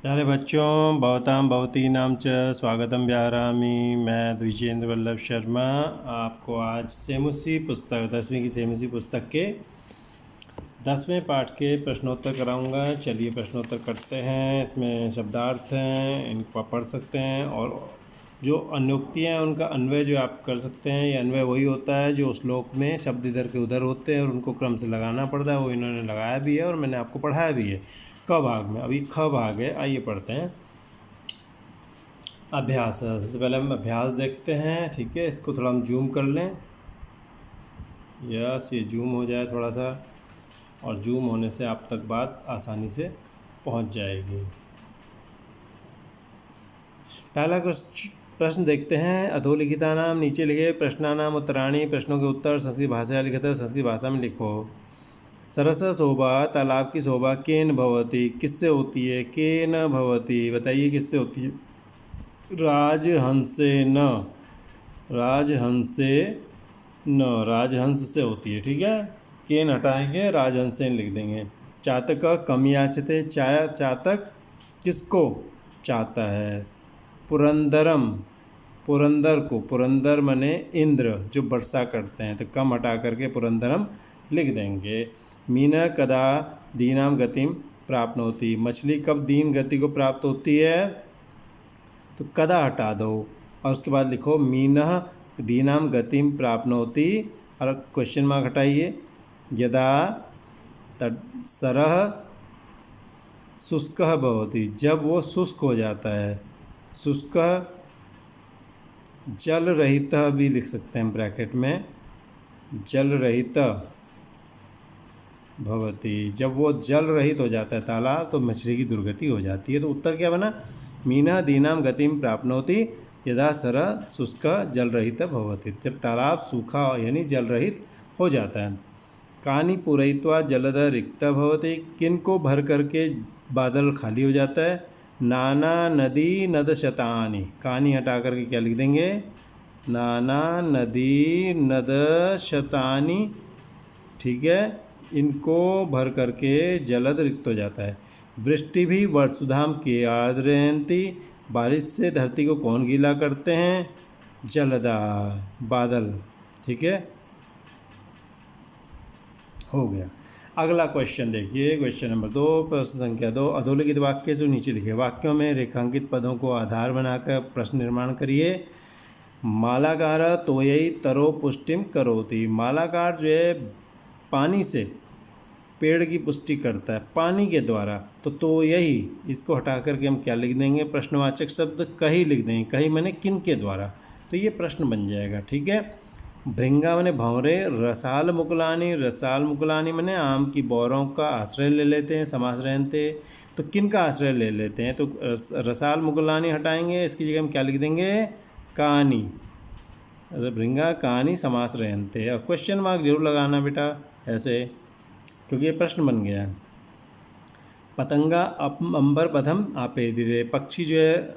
प्यारे बच्चों, भवतां भवतीनां च स्वागतम व्याहरामि। मैं द्विजेंद्र वल्लभ शर्मा आपको आज सेमुसी पुस्तक 10वीं की सेमुसी पुस्तक के 10वें पाठ के प्रश्नोत्तर कराऊंगा। चलिए प्रश्नोत्तर करते हैं। इसमें शब्दार्थ हैं, इनको आप पढ़ सकते हैं और जो अन्योक्तियाँ हैं उनका अन्वय जो आप कर सकते हैं। ये अन्वय वही होता है जो श्लोक में शब्द इधर के उधर होते हैं और उनको क्रम से लगाना पड़ता है। वो इन्होंने लगाया भी है और मैंने आपको पढ़ाया भी है क भाग में। अभी ख भाग है, आइए पढ़ते हैं। अभ्यास, सबसे पहले हम अभ्यास देखते हैं। ठीक है, इसको थोड़ा हम जूम कर लें। यस, ये जूम हो जाए थोड़ा सा, और जूम होने से आप तक बात आसानी से पहुंच जाएगी। पहला प्रश्न देखते हैं। अधोलिखिता नाम, नीचे लिखे प्रश्नानाम उत्तराणी, प्रश्नों के उत्तर संस्कृत भाषा लिखित संस्कृत भाषा में लिखो। सरस शोभा, तालाब की शोभा केन भवती, किससे होती है? केन भवती, बताइए किससे होती है? राजहंसेन, राजहंसे न, राजहंस से होती है। ठीक है, केन हटाएंगे, राजहंसेन लिख देंगे। चातक कम याचते, चातक किसको चाहता है? पुरंदरम, पुरंदर को, पुरंदर मने इंद्र जो वर्षा करते हैं, तो कम हटा करके पुरंदरम लिख देंगे। मीना कदा दीनाम गतिम प्राप्नोति, मछली कब दीन गति को प्राप्त होती है? तो कदा हटा दो और उसके बाद लिखो मीनः दीनाम गतिम प्राप्नोति और क्वेश्चन मार्क हटाइए। यदा सरह शुष्कः भवति, जब वो शुष्क हो जाता है। शुष्क जल रहित भी लिख सकते हैं ब्रैकेट में, जल रहित भवति, जब वो जल रहित हो जाता है तालाब तो मछली की दुर्गति हो जाती है। तो उत्तर क्या बना? मीना दीनाम गतिम प्राप्नोति यदा सरः शुष्क जल रहित भवति, जब तालाब सूखा यानी जल रहित हो जाता है। कानी पूरयित्वा जलद रिक्त भवति, किन को भर करके बादल खाली हो जाता है? नाना नदी नद शतानी, कहानी हटा करके क्या लिख देंगे? नाना नदी नद शतानी। ठीक है, इनको भर करके जलद रिक्त हो जाता है। वृष्टि भी वर्षुधाम के आर्द्रयंती, बारिश से धरती को कौन गीला करते हैं? जलदा, बादल। ठीक है, हो गया। अगला क्वेश्चन देखिए, क्वेश्चन नंबर 2, प्रश्न संख्या 2। अधोलिखित वाक्य जो नीचे लिखे वाक्यों में रेखांकित पदों को आधार बनाकर प्रश्न निर्माण करिए। मालाकार तोयई तरो पुष्टिम करोति, मालाकार जो है पानी से पेड़ की पुष्टि करता है, पानी के द्वारा। तो यही, इसको हटा करके हम क्या लिख देंगे? प्रश्नवाचक शब्द कही लिख देंगे। कही मैंने किन के द्वारा, तो ये प्रश्न बन जाएगा। ठीक है, भृंगा मैंने भंवरे, रसाल मुकुलानी, रसाल मुकुलानी मैंने आम की बौरों का आश्रय ले लेते हैं, समास रहते। तो किन का आश्रय ले लेते हैं? तो रसाल मुकुलानी हटाएंगे, इसकी जगह हम क्या लिख देंगे? कहानी, भृंगा कहानी समास रहते। और क्वेश्चन मार्क जरूर लगाना बेटा ऐसे, क्योंकि ये प्रश्न बन गया। पतंगा अंबर पथम आपे धीरे, पक्षी जो है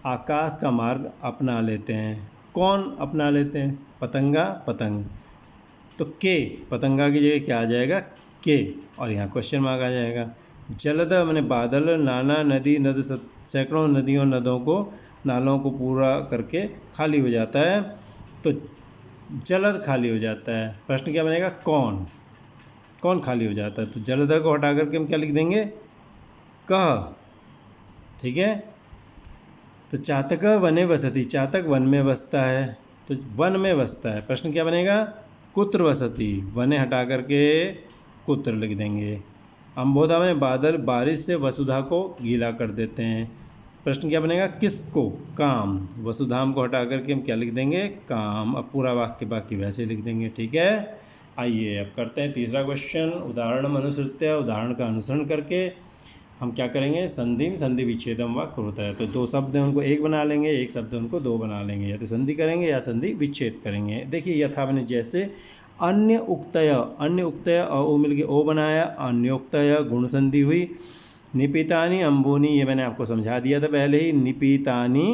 आकाश का मार्ग अपना लेते हैं। कौन अपना लेते हैं? पतंगा, पतंग। तो के, पतंगा की जगह क्या आ जाएगा? के, और यहाँ क्वेश्चन मार्क आ जाएगा। जलद मैंने बादल, नाना नदी नद, सैकड़ों नदियों नदों को, नालों को पूरा करके खाली हो जाता है। तो जलद खाली हो जाता है। प्रश्न क्या बनेगा? कौन, कौन खाली हो जाता है? तो जलद को हटा करके हम क्या लिख देंगे? कह। ठीक है, तो चातक वने बसती, चातक वन में बसता है, तो वन में बसता है। प्रश्न क्या बनेगा? कुत्र वसती, वने हटा करके कुत्र लिख देंगे। अम्बोधा में बादल बारिश से वसुधा को गीला कर देते हैं। प्रश्न क्या बनेगा? किसको? काम, वसुधाम को हटा करके हम क्या लिख देंगे? काम। अब पूरा वाक्य बाकी वैसे लिख देंगे। ठीक है, आइए अब करते हैं तीसरा क्वेश्चन। उदाहरण अनुसृत्य, उदाहरण का अनुसरण करके हम क्या करेंगे? संधि संधि विच्छेदम वाक्य होता है, तो दो शब्द हैं उनको एक बना लेंगे, एक शब्द उनको दो बना लेंगे। या तो संधि करेंगे या संधि विच्छेद करेंगे। देखिए यथा मैंने जैसे अन्य उक्तय, अन्य उक्तय ओ मिल के ओ बनाया, अन्योक्तय गुण संधि हुई। निपितानी अम्बोनी, ये मैंने आपको समझा दिया था पहले ही, निपितानी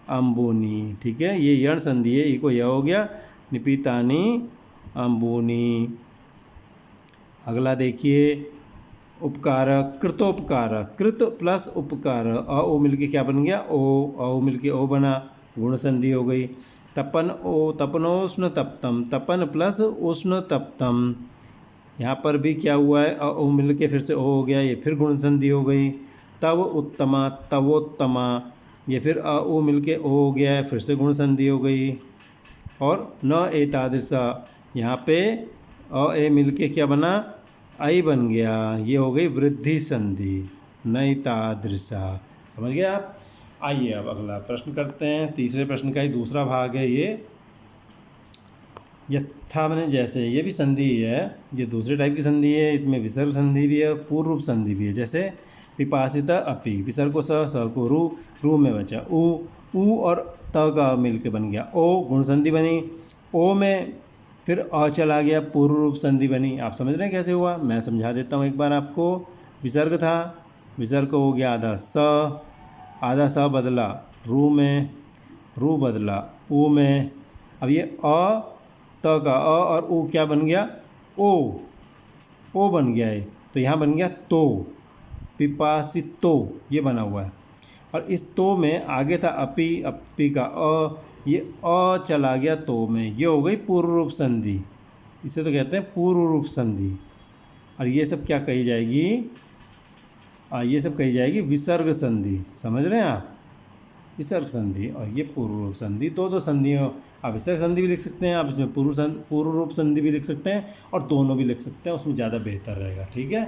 अम्बोनी। ठीक है, ये यण संधि है, ये को यह हो गया, निपितानी अम्बोनी। अगला देखिए, उपकार, कृतोपकार, कृत प्लस उपकार, अ ओ मिलके क्या बन गया ओ, अ ओ मिलके ओ बना, गुण संधि हो गई। तपन ओ, तपनोष्ण तप्तम, तपन प्लस उष्ण तप्तम, यहाँ पर भी क्या हुआ है, अ ओ मिल के फिर से ओ हो गया, ये फिर गुण संधि हो गई। तव उत्तमा, तवोत्तमा, ये फिर अ ओ मिल के ओ हो गया है, फिर से गुण संधि हो गई। और न एतादृशा, यहाँ पे अ ए मिल के क्या बना, आई बन गया, ये हो गई वृद्धि संधि, नैतादृशा। समझ गए आप। आइए अब अगला प्रश्न करते हैं। तीसरे प्रश्न का ही दूसरा भाग है ये। यथा मैंने जैसे, ये भी संधि है, ये दूसरे टाइप की संधि है, इसमें विसर्ग संधि भी है और पूर्व रूप संधि भी है। जैसे पिपासिता अपी, विसर्ग को स को रू में बचा ऊ और त का मिल के बन गया ओ, गुण संधि बनी। ओ में फिर अ चला गया, पूर्व रूप संधि बनी। आप समझ रहे हैं कैसे हुआ, मैं समझा देता हूँ एक बार आपको। विसर्ग था, विसर्ग को हो गया आधा स बदला रू में, रू बदला ऊ में। अब ये अ त का अ और ऊ क्या बन गया, ओ बन गया है, तो यहाँ बन गया तो, पिपासितो, ये बना हुआ है। और इस तो में आगे था अपी का अ, ये अ चला गया तो में, ये हो गई पूर्व रूप संधि, इसे तो कहते हैं पूर्व रूप संधि। और ये सब क्या कही जाएगी, ये सब कही जाएगी विसर्ग संधि। समझ रहे हैं आप, विसर्ग संधि और ये पूर्व रूप संधि, दो संधियों। आप विसर्ग संधि भी लिख सकते हैं, आप इसमें पूर्व रूप संधि भी लिख सकते हैं, और दोनों भी लिख सकते हैं, उसमें ज़्यादा बेहतर रहेगा। ठीक है।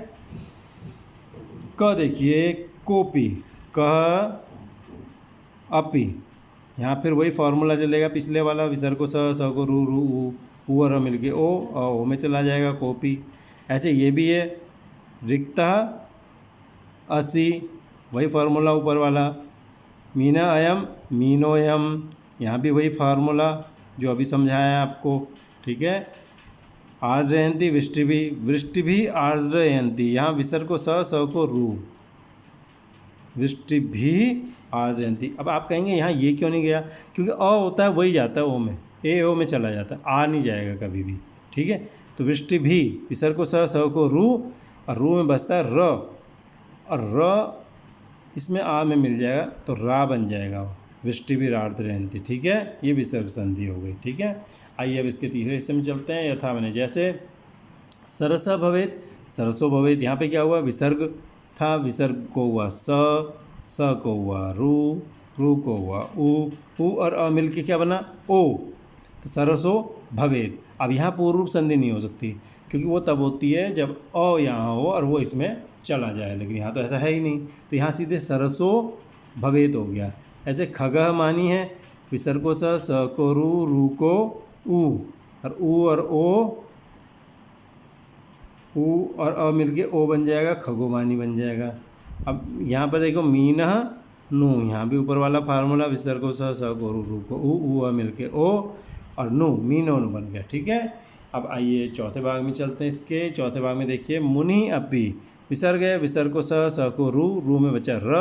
क देखिए, कोपी, कह अपी, यहाँ फिर वही फॉर्मूला चलेगा पिछले वाला, विसर्ग को स को रू ऊ और मिल के ओ में चला जाएगा, कॉपी। ऐसे ये भी है, रिक्ता असी, वही फार्मूला ऊपर वाला। मीना अयम, मीनोयम, यहाँ भी वही फार्मूला जो अभी समझाया आपको। ठीक है। आर्द्रयंती, वृष्टि भी आर्द्रयंती, यहाँ विसर्ग को स को रू, वृष्टि भी आर्द्रयंती। अब आप कहेंगे यहाँ ये क्यों नहीं गया, क्योंकि अ होता है वही जाता है ओ में, ओ में चला जाता है, आ नहीं जाएगा कभी भी। ठीक है। तो वृष्टि भी, विसर्ग को स को रू, और रू में बचता है र, और र इसमें आ में मिल जाएगा तो रा बन जाएगा, वृष्टि भी आर्द्रयंती। ठीक है। ये विसर्ग संधि हो गई। ठीक है। आइए अब इसके तीसरे हिस्से में चलते हैं। यथा मैंने जैसे, सरसा भवेत, सरसो भवेत, यहाँ पे क्या हुआ, विसर्ग था, विसर्ग को हुआ स को हुआ रू को हुआ ऊ और अ मिल के क्या बना ओ, तो सरसो भवेत। अब यहाँ पूर्व रूप संधि नहीं हो सकती, क्योंकि वो तब होती है जब अ यहाँ हो और वो इसमें चला जाए, लेकिन यहाँ तो ऐसा है ही नहीं, तो यहाँ सीधे सरसो भवेत हो गया। ऐसे खगह मानी है, विसर्ग को स को रू को ऊ, और ऊ और अ मिलके ओ बन जाएगा, खगोमानी बन जाएगा। अब यहाँ पर देखो, मीनह नू, यहाँ भी ऊपर वाला फार्मूला, विसर्ग को स को रू को ऊ अ मिलके ओ, और नू, मीनो नू बन गया। ठीक है। अब आइए चौथे भाग में चलते हैं। इसके चौथे भाग में देखिए, मुनि अपी, विसर्ग है, विसर्ग को स को रू में बचा र,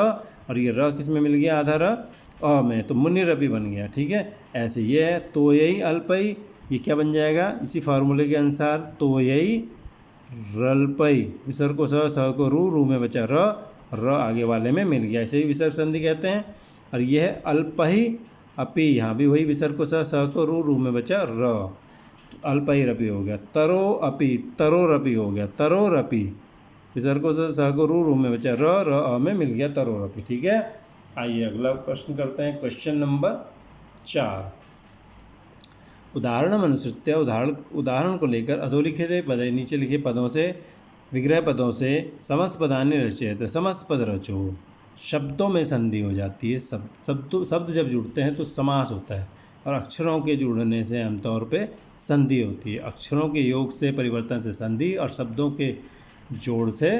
और ये र किस में मिल गया, आधा र अ में, तो मुनि रपी बन गया। ठीक है। ऐसे ये है, तो यही अल्पई, ये क्या बन जाएगा इसी फार्मूले के अनुसार, तो यही रल्पई, विसर्ग को स को रू में बचा र आगे वाले में मिल गया, इसे ही विसर्ग संधि कहते हैं। और यह है अल्पही अपी, यहाँ भी वही विसर्ग को स को रू में बचा र, अल्पही रपी हो गया। तरो अपी, तरो रपी हो गया, तरो रपी, विसर्ग को स को रू में बचा र अ में मिल गया, तरो रपी। ठीक है। आइए अगला प्रश्न करते हैं, क्वेश्चन नंबर 4। उदाहरण अनुसृत्य, उदाहरण को लेकर अधोलिखित पदे, नीचे लिखे पदों से, विग्रह पदों से समस्त पदानि रचयत, समस्त पद रचो। शब्दों में संधि हो जाती है, शब्द जब जुड़ते हैं तो समास होता है, और अक्षरों के जुड़ने से आमतौर पे संधि होती है। अक्षरों के योग से, परिवर्तन से संधि, और शब्दों के जोड़ से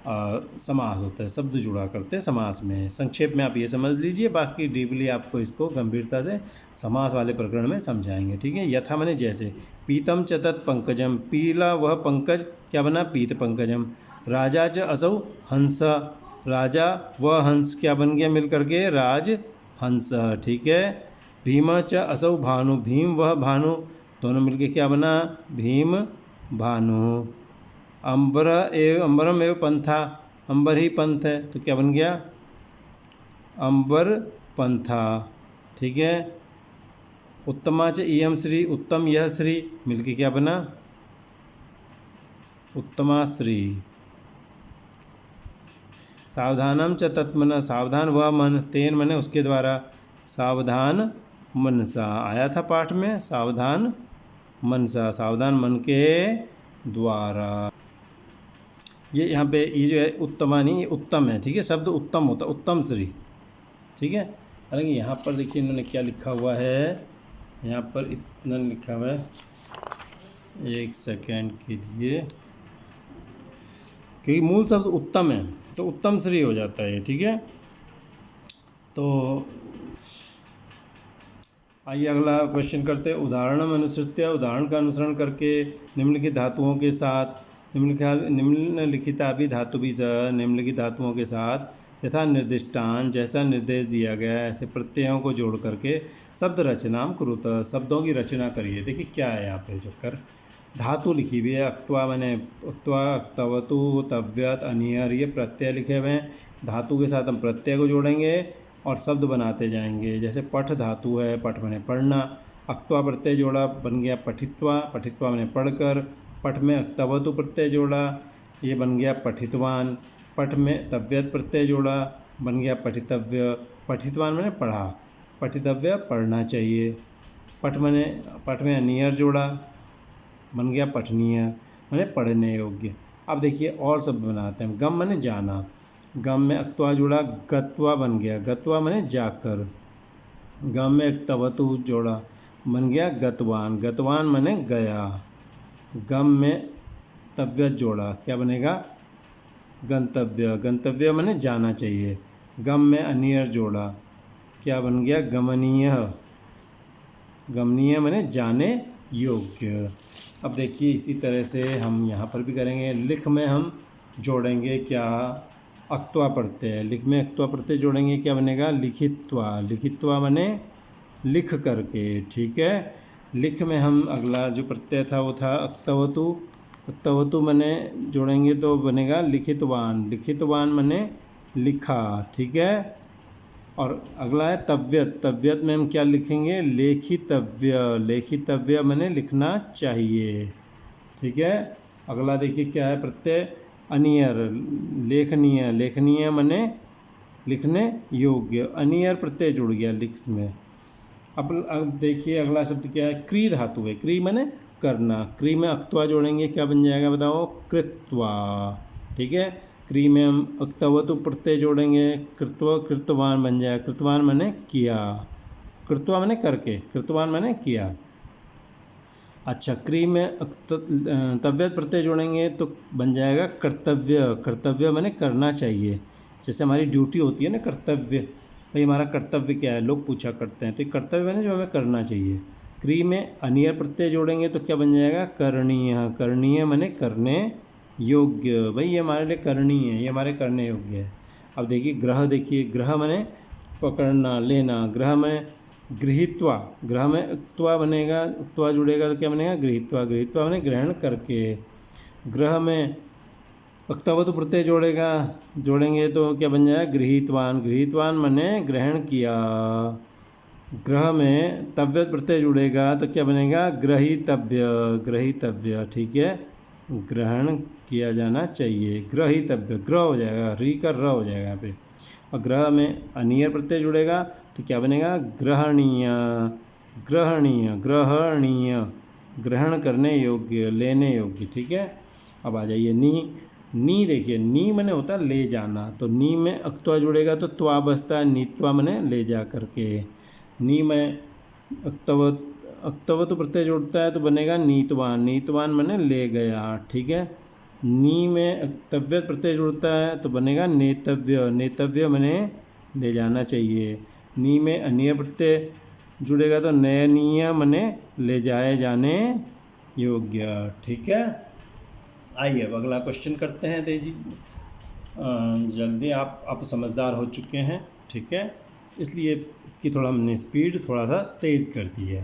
समास होता है। शब्द जुड़ा करते हैं समास में। संक्षेप में आप ये समझ लीजिए, बाकी डीपली आपको इसको गंभीरता से समास वाले प्रकरण में समझाएंगे। ठीक है। यथा माने जैसे, पीतम च तत् पंकजम, पीला वह पंकज क्या बना, पीत पंकजम। राजा च असौ हंस, राजा वह हंस क्या बन गया मिल करके, राज हंस। ठीक है। भीम च असौ भानु, भीम वह भानु, दोनों मिलके क्या बना, भीम भानु। अंबरम एव पंथा, अंबर ही पंथ है तो क्या बन गया अंबर पंथा। ठीक है। उत्तमा च इयम श्री, उत्तम यह श्री, मिलके क्या बना उत्तमा श्री। सावधानम च तत्मन, सावधान वह मन, तेन मने उसके द्वारा, सावधान मनसा आया था पाठ में, सावधान मनसा सावधान मन के द्वारा। ये यहाँ पे ये जो है उत्तमा नहीं, ये उत्तम है। ठीक है, शब्द उत्तम होता है, उत्तम श्री। ठीक है। हालांकि यहाँ पर देखिए इन्होंने क्या लिखा हुआ है, यहाँ पर इतना लिखा हुआ है, एक सेकेंड के लिए, क्योंकि मूल शब्द उत्तम है तो उत्तम श्री हो जाता है। ठीक है। तो आइए अगला क्वेश्चन करते हैं। उदाहरणम अनुसृत्य, उदाहरण का अनुसरण करके निम्नलिखित धातुओं के साथ, निम्नलिखिता भी धातु भी निम्नलिखित धातुओं के साथ यथा निर्दिष्टान, जैसा निर्देश दिया गया है ऐसे प्रत्ययों को जोड़ करके शब्द रचनाम कुरुत, शब्दों की रचना करिए। देखिए क्या है यहाँ पे जो कर धातु लिखी हुई है, अक्त्वा मैंने अक्त्वा, अक्तवतु, तव्यत, अनियर, ये प्रत्यय लिखे हुए हैं। धातु के साथ हम प्रत्यय को जोड़ेंगे और शब्द बनाते जाएंगे। जैसे पठ धातु है, पठ मैंने पढ़ना, अक्त्वा प्रत्यय जोड़ा बन गया पठित्वा, पठित्वा मैंने पढ़कर, पठ में अक्तवतु प्रत्यय जोड़ा ये बन गया पठितवान, पठ में तव्यत प्रत्यय जोड़ा बन गया पठितव्य, पठितवान मैंने पढ़ा, पठितव्य पढ़ना चाहिए। पठ में अनियर जोड़ा बन गया पठनीय, मैंने पढ़ने योग्य। अब देखिए और शब्द बनाते हैं। गम मैंने जाना, गम में अक्त्वा जोड़ा गत्वा बन गया, गत्वा मैंने जाकर। गम में अक्तवतु जोड़ा बन गया गतवान, गतवान मैंने गया। गम में तव्यत जोड़ा क्या बनेगा गंतव्य, गंतव्य मैंने जाना चाहिए। गम में अनियर जोड़ा क्या बन गया गमनीय, गमनीय मैंने जाने योग्य। अब देखिए इसी तरह से हम यहाँ पर भी करेंगे। लिख में हम जोड़ेंगे क्या अक्त्वा प्रत्यय, लिख में अक्त्वा प्रत्यय जोड़ेंगे क्या बनेगा लिखित्वा, लिखित्वा मैंने लिख करके। ठीक है। लिख में हम अगला जो प्रत्यय था वो था अक्तवतु, अक्तवतु मैंने जोड़ेंगे तो बनेगा लिखितवान, लिखितवान मैंने लिखा। ठीक है। और अगला है तव्यत, तव्यत में हम क्या लिखेंगे लेखितव्य, लेखितव्य मैंने लिखना चाहिए। ठीक है। अगला देखिए क्या है प्रत्यय अनियर, लेखनीय, लेखनीय मैंने लिखने योग्य, अनियर प्रत्यय जुड़ गया लिख में। अब देखिए अगला शब्द क्या है क्री धातु है, क्री मैंने करना, क्री में अक्त्वा जोड़ेंगे क्या बन जाएगा बताओ कृत्वा। ठीक है। क्री में हम अक्तवतु प्रत्यय जोड़ेंगे कृत्व, कृतवान बन जाएगा, कृतवान मैंने किया, कृत्वा मैंने करके, कृतवान मैंने किया। अच्छा क्री में तव्यत प्रत्यय जोड़ेंगे तो बन जाएगा कर्तव्य, कर्तव्य मैंने करना चाहिए। जैसे हमारी ड्यूटी होती है ना कर्तव्य, भाई हमारा कर्तव्य क्या है लोग पूछा करते हैं, तो कर्तव्य मैंने जो हमें करना चाहिए। क्री में अनियर प्रत्यय जोड़ेंगे तो क्या बन जाएगा करणीय, करणीय मैंने करने योग्य, भाई ये हमारे लिए करणीय है, ये हमारे करने योग्य है। अब देखिए ग्रह, देखिए ग्रह मैंने पकड़ना लेना, ग्रह में गृहीत्वा, ग्रह में उक्त्वा बनेगा, उक्त्वा जुड़ेगा तो क्या बनेगा गृहीत्वा, गृहीत्वा मैंने ग्रहण करके। ग्रह में अक्तवतु प्रत्यय जोड़ेंगे तो क्या बन जाएगा गृहीतवान, गृहीतवान मैंने ग्रहण किया। ग्रह में तव्यत प्रत्यय जुड़ेगा तो क्या बनेगा ग्रहीतव्य, ग्रहीतव्य। ठीक है। ग्रहण किया जाना चाहिए, ग्रहीतव्य, ग्रह हो जाएगा, री का र हो जाएगा यहाँ पे। और ग्रह में अनियर प्रत्यय जुड़ेगा तो क्या बनेगा ग्रहणीय, ग्रहणीय, ग्रहणीय ग्रहण करने योग्य, लेने योग्य। ठीक है। अब आ जाइए नी, नी देखिए नी मैंने होता है ले जाना, तो नी में अक्त्वा जुड़ेगा तो त्वा बसता है, नीत्वा मैंने ले जा करके। नी में अक्तवतु प्रत्यय जोड़ता है तो बनेगा नीतवान, नीतवान मैंने ले गया। ठीक है। नी में तव्यत प्रत्यय जुड़ता है तो बनेगा नेतव्य, नेतव्य मैंने ले जाना चाहिए। नी में अनिय प्रत्यय जुड़ेगा तो नयनीय मैंने ले जाए जाने योग्य। ठीक है। आइए अब अगला क्वेश्चन करते हैं तेजी जल्दी, आप समझदार हो चुके हैं। ठीक है। इसलिए इसकी थोड़ा हमने स्पीड थोड़ा सा तेज़ कर दी है।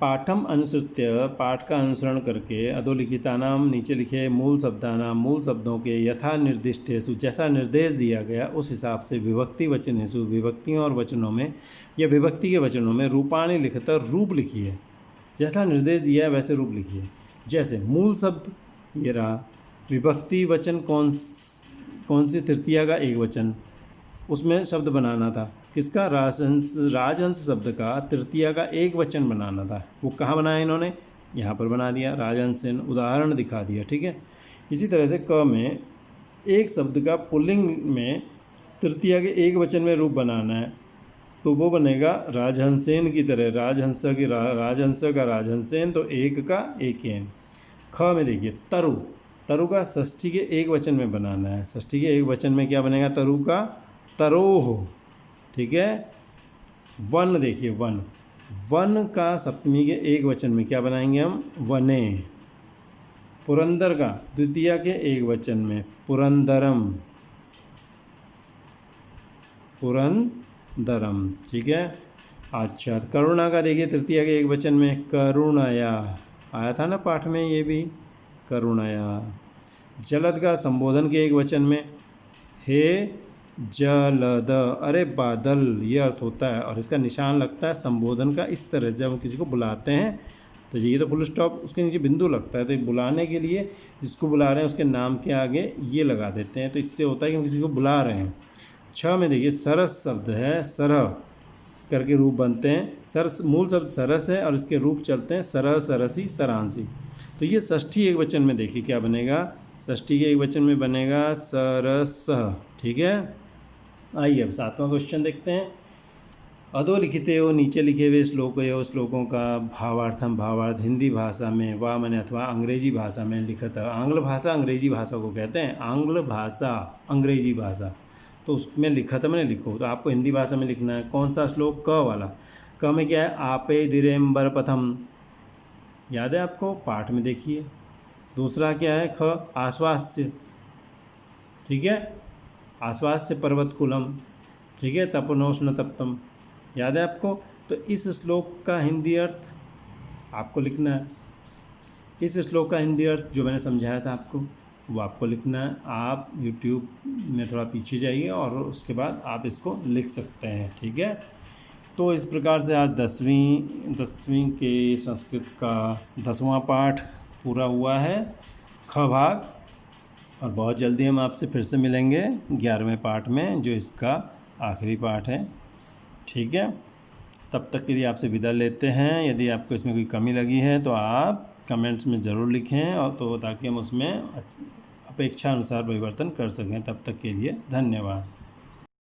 पाठम अनुसृत्य, पाठ का अनुसरण करके, अधोलिखितानाम, नीचे लिखे मूल शब्दानाम, मूल शब्दों के, यथा निर्दिष्टेषु, जैसा निर्देश दिया गया उस हिसाब से, विभक्ति वचनेषु, विभक्तियों और वचनों में या विभक्ति के वचनों में, रूपाणी लिखकर, रूप लिखिए। जैसा निर्देश दिया है वैसे रूप लिखिए। जैसे मूल शब्द ये रहा, विभक्ति वचन कौन सी, तृतीया का एक वचन, उसमें शब्द बनाना था किसका, राजहंस शब्द का तृतीया का एक वचन बनाना था। वो कहाँ बनाया इन्होंने, यहाँ पर बना दिया, राजहंसेन, उदाहरण दिखा दिया। ठीक है। इसी तरह से क में एक शब्द का पुल्लिंग में तृतीया के एक वचन में रूप बनाना है तो वो बनेगा राजहंसेन की तरह, राजहंस का राजहंसेन, तो एक का एकेन। ख में देखिए तरु, तरु का षष्ठी के एक वचन में बनाना है। षष्ठी के एक वचन में क्या बनेगा, तरु का तरोह। ठीक है। वन देखिए, वन, वन का सप्तमी के एक वचन में क्या बनाएंगे हम, वने। पुरंदर का द्वितीया के एक वचन में पुरंदरम, पुरंदरम। ठीक है। अच्छा, करुणा का देखिए तृतीया के एक वचन में करुणया, आया था ना पाठ में ये भी, करुणया। जलद का संबोधन के एक वचन में हे जलद, अरे बादल, ये अर्थ होता है और इसका निशान लगता है संबोधन का इस तरह, जब हम किसी को बुलाते हैं तो ये तो फुल स्टॉप, उसके नीचे बिंदु लगता है, तो बुलाने के लिए जिसको बुला रहे हैं उसके नाम के आगे ये लगा देते हैं, तो इससे होता है कि हम किसी को बुला रहे हैं। छ में देखिए सरस शब्द है, सरह करके रूप बनते हैं। सरस मूल शब्द सरस है और इसके रूप चलते हैं सरह, सरसी, सरांसी। तो ये षष्ठी एक वचन में देखिए क्या बनेगा, षष्ठी के एक वचन में बनेगा सरस। ठीक है। आइए अब 7वां क्वेश्चन देखते हैं। अधोलिखिते हो, नीचे लिखे हुए श्लोकों का भावार्थम, भावार्थ हिंदी भाषा में, वा मैंने अथवा अंग्रेजी भाषा में लिखत। आंग्ल भाषा अंग्रेजी भाषा को कहते हैं, आंग्ल भाषा अंग्रेजी भाषा, तो उसमें लिखत मैंने लिखो, तो आपको हिंदी भाषा में लिखना है। कौन सा श्लोक, क वाला। क में क्या है, आपे दिरेम्बर पथम, याद है आपको, पाठ में देखिए। दूसरा क्या है, ख आश्वास्य, ठीक है, आश्वास्य पर्वतकुलम, ठीक है, तपनोष्ण तप्तम, याद है आपको। तो इस श्लोक का हिंदी अर्थ आपको लिखना है। इस श्लोक का हिंदी अर्थ जो मैंने समझाया था आपको वो आपको लिखना है। आप YouTube में थोड़ा पीछे जाइए और उसके बाद आप इसको लिख सकते हैं। ठीक है। तो इस प्रकार से आज 10वीं के संस्कृत का 10वां पाठ पूरा हुआ है, ख भाग। और बहुत जल्दी हम आपसे फिर से मिलेंगे 11वें पाठ में, जो इसका आखिरी पाठ है। ठीक है। तब तक के लिए आपसे विदा लेते हैं। यदि आपको इसमें कोई कमी लगी है तो आप कमेंट्स में ज़रूर लिखें, और तो ताकि हम उसमें अपेक्षा अनुसार परिवर्तन कर सकें। तब तक के लिए धन्यवाद।